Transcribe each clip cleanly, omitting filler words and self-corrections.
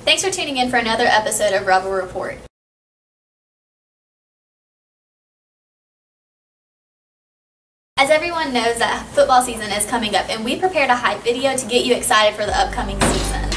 Thanks for tuning in for another episode of Rebel Report. As everyone knows, that football season is coming up, and we prepared a hype video to get you excited for the upcoming season.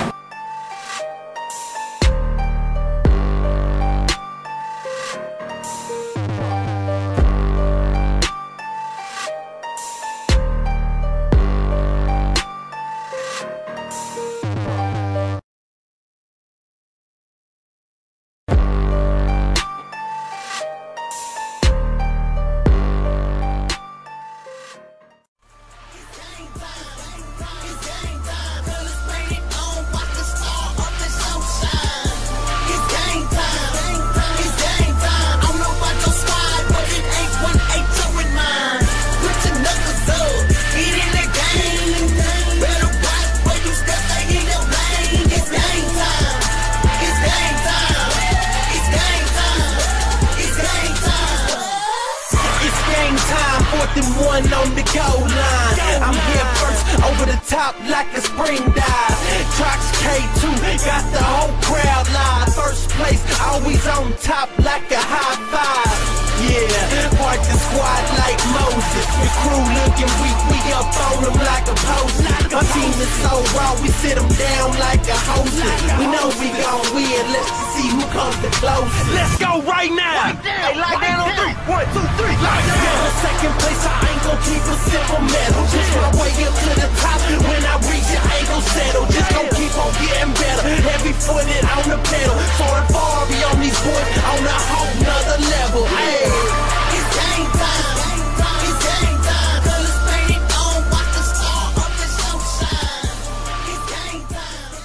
One on the goal line. I'm here first, over the top like a spring dive. Trox K2 got the whole crowd live. First place, always on top like a high five. Yeah, march the squad like Moses. The crew looking weak, we up on them like a post. My team is so raw, we sit them down like a hostess. We know we gon' win, let's see who comes the closest. Let's go right now. Hey, lock down on 3. 1, 2, 3. Lock down. Second place, I ain't gon' keep a silver medal. Just my way up to the top. When I reach it, I ain't gon' settle. Just gon' keep on getting better. Heavy footed on the pedal. Soaring far beyond these boys on a whole nother level. Hey, it's game time. It's game time. Colors painted on, watch the star of the show shine. It's game time.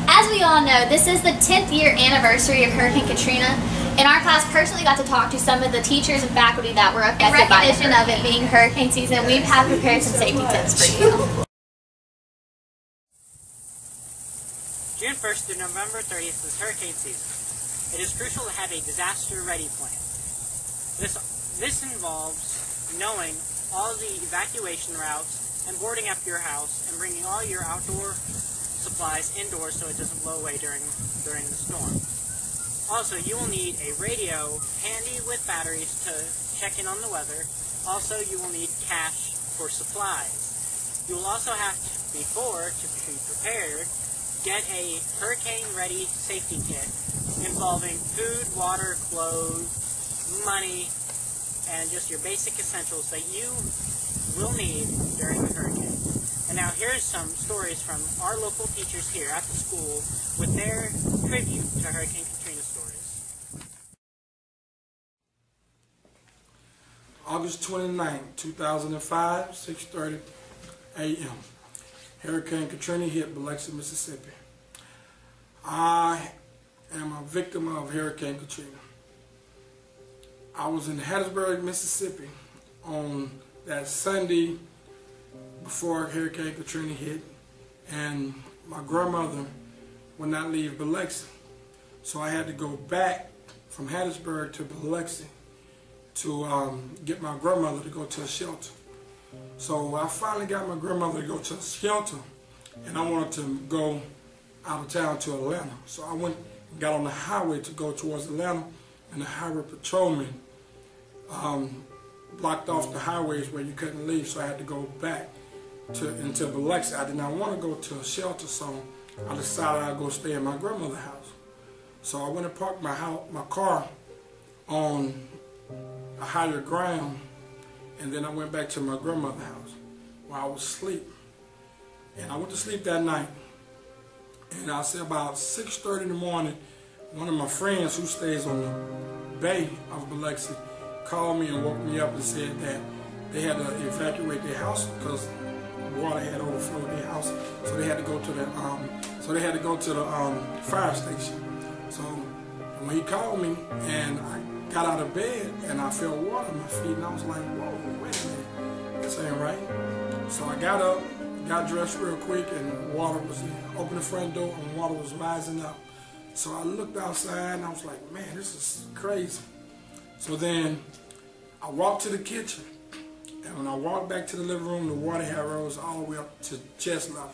As we all know, this is the 10th year anniversary of Hurricane Katrina, and our class personally got to talk to some of the teachers and faculty that were affected by it. In recognition of it being hurricane season, we have prepared some safety tips for you. June 1st through November 30th is hurricane season. It is crucial to have a disaster-ready plan. This involves knowing all the evacuation routes and boarding up your house and bringing all your outdoor supplies indoors so it doesn't blow away during the storm. Also, you will need a radio handy with batteries to check in on the weather. Also, you will need cash for supplies. You will also have to, before to be prepared, get a hurricane-ready safety kit involving food, water, clothes, money, and just your basic essentials that you will need during the hurricane. And now here's some stories from our local teachers here at the school with their tribute to Hurricane Katrina stories. August 29, 2005, 6:30 a.m. Hurricane Katrina hit Biloxi, Mississippi. I am a victim of Hurricane Katrina. I was in Hattiesburg, Mississippi on that Sunday before Hurricane Katrina hit, and my grandmother would not leave Biloxi. So I had to go back from Hattiesburg to Biloxi to get my grandmother to go to a shelter. So I finally got my grandmother to go to a shelter, and I wanted to go out of town to Atlanta. So I went and got on the highway to go towards Atlanta, and the highway patrolman blocked off the highways where you couldn't leave, so I had to go back into Biloxi. I did not want to go to a shelter, so I decided I'd go stay in my grandmother's house. So I went and parked my car on a higher ground, and then I went back to my grandmother's house where I was asleep. And I went to sleep that night, and I said about 6:30 in the morning, one of my friends who stays on the bay of Biloxi called me and woke me up and said that they had to evacuate their house because water had overflowed their house, so they had to go to the fire station. So when he called me, and I got out of bed and I felt water on my feet, and I was like, whoa, wait a minute, this ain't right. So I got up, got dressed real quick, and water was in. Opened the front door and water was rising up. So I looked outside and I was like, man, this is crazy. So then I walked to the kitchen, and And when I walked back to the living room, the water had rose all the way up to chest level.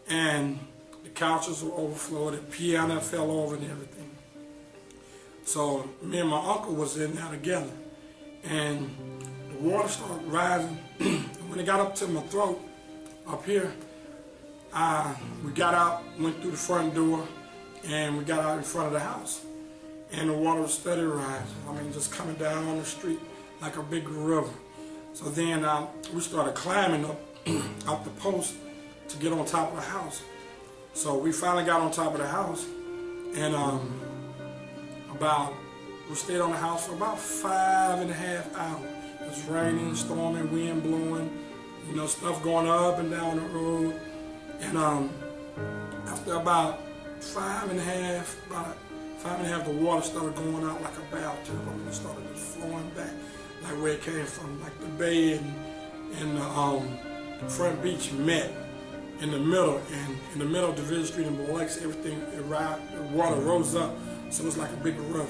And the couches were overflowed, the piano fell over and everything. So me and my uncle was in there together. And the water started rising. When it got up to my throat, up here, we got out, went through the front door, and we got out in front of the house. And the water was steady rising. I mean, just coming down on the street like a big river. So then we started climbing up the post to get on top of the house. So we finally got on top of the house, and we stayed on the house for about 5.5 hours. It was raining, storming, wind blowing, you know, stuff going up and down the road. And after about 5.5, the water started going out like a bathtub. I mean, it started just flowing back, like where it came from, like the bay and the front beach met in the middle, and in the middle of Division Street and Biloxi, everything, the water rose up, so it was like a big river,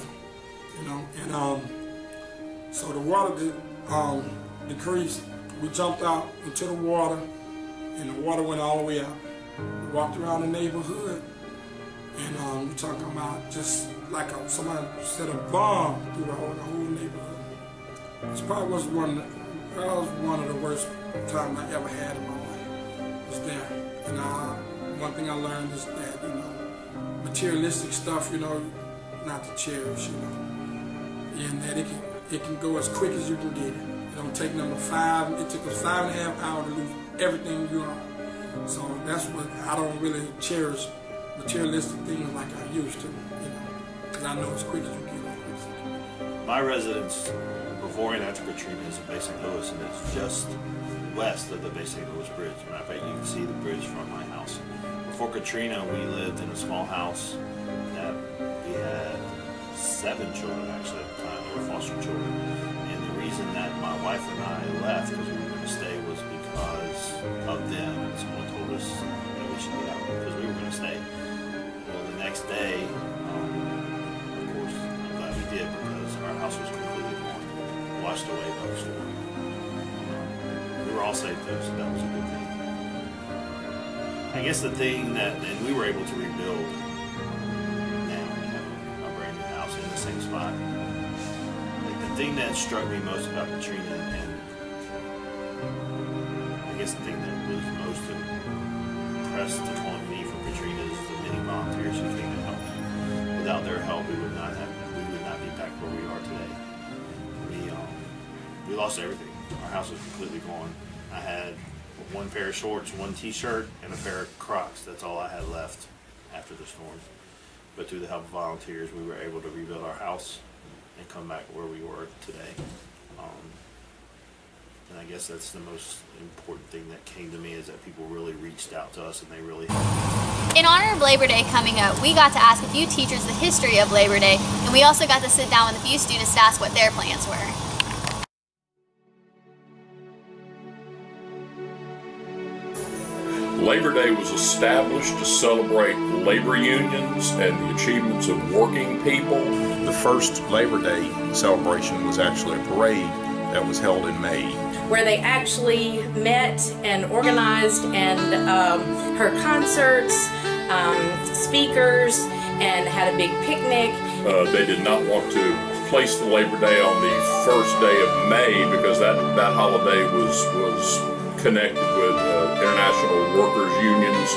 you know. And so the water decreased. We jumped out into the water, and the water went all the way out. We walked around the neighborhood, and we're talking about just like somebody set a bomb through the whole neighborhood. This probably was one of the worst times I ever had in my life. Was there. And one thing I learned is that, you know, materialistic stuff, you know, not to cherish, you know. And that it can go as quick as you can get it. It don't take it took us 5.5 hours to lose everything you own. So that's what I don't really cherish materialistic things like I used to, you know, because I know as quick as you get it. My residence before and after Katrina is in Bay St. Louis, and it's just west of the Bay St. Louis Bridge. Matter of fact, you can see the bridge from my house. Before Katrina, we lived in a small house that we had 7 children actually at the time. They were foster children. And the reason that my wife and I left because we were going to stay was because of them. And someone told us that we should get out because we were going to stay. Well, the next day, of course, I'm glad we did because our house was completely gone, washed away by the storm. We were all safe though, so that was a good thing. I guess the thing and we were able to rebuild now. We have a brand new house in the same spot. The thing that struck me most about Katrina, and I guess the thing that was most impressed upon me from Katrina is the many volunteers who came to help. Without their help, we would not be back where we are today. We lost everything. Our house was completely gone. I had 1 pair of shorts, 1 t-shirt, and a pair of Crocs. That's all I had left after the storm. But through the help of volunteers, we were able to rebuild our house and come back where we were today. And I guess that's the most important thing that came to me, is that people really reached out to us and they really helped. In honor of Labor Day coming up, we got to ask a few teachers the history of Labor Day, and we also got to sit down with a few students to ask what their plans were. Labor Day was established to celebrate labor unions and the achievements of working people. The first Labor Day celebration was actually a parade that was held in May, where they actually met and organized and heard concerts, speakers, and had a big picnic. They did not want to place the Labor Day on the first day of May because that holiday was connected with international workers' unions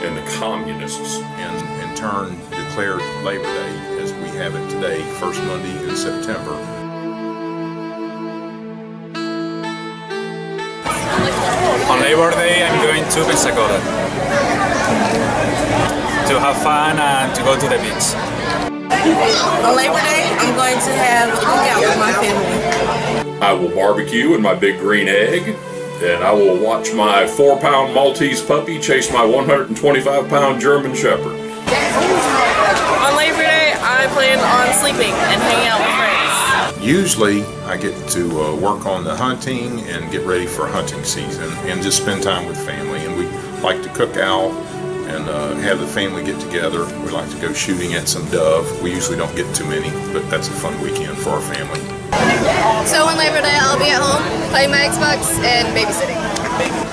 and the communists. And in turn declared Labor Day as we have it today, first Monday in September. On Labor Day, I'm going to Pensacola to have fun and to go to the beach. On Labor Day, I'm going to have a cookout with my family. I will barbecue in my big green egg, and I will watch my 4-pound Maltese puppy chase my 125-pound German Shepherd. On Labor Day, I plan on sleeping and hanging out with friends. Usually, I get to work on the hunting and get ready for hunting season and just spend time with family. And we like to cook out and have the family get together. We like to go shooting at some dove. We usually don't get too many, but that's a fun weekend for our family. So on Labor Day, I'll be at home playing my Xbox and babysitting.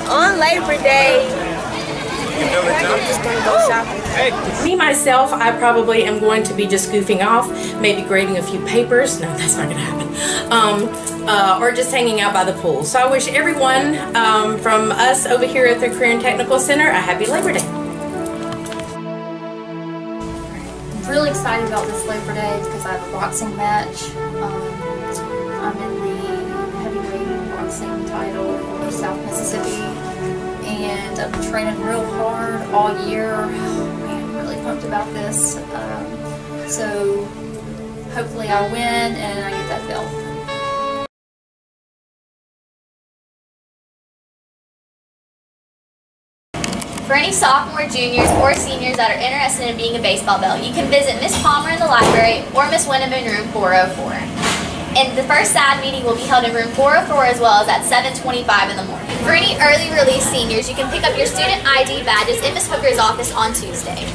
On Labor Day, I'm just going to go shopping. Me, myself, I probably am going to be just goofing off, maybe grading a few papers. No, that's not going to happen. Or just hanging out by the pool. So I wish everyone from us over here at the Career and Technical Center a happy Labor Day. I'm really excited about this Labor Day because I have a boxing match. I'm in the heavyweight boxing title for South Mississippi, and I've been training real hard all year. Oh, man, I'm really pumped about this. So hopefully I win and I get that belt. For any sophomore, juniors, or seniors that are interested in being a baseball belt, you can visit Miss Palmer in the library or Miss Winham in room 404. And the first SAD meeting will be held in room 404 as well as at 7:25 in the morning. For any early release seniors, you can pick up your student ID badges in Miss Hooker's office on Tuesday.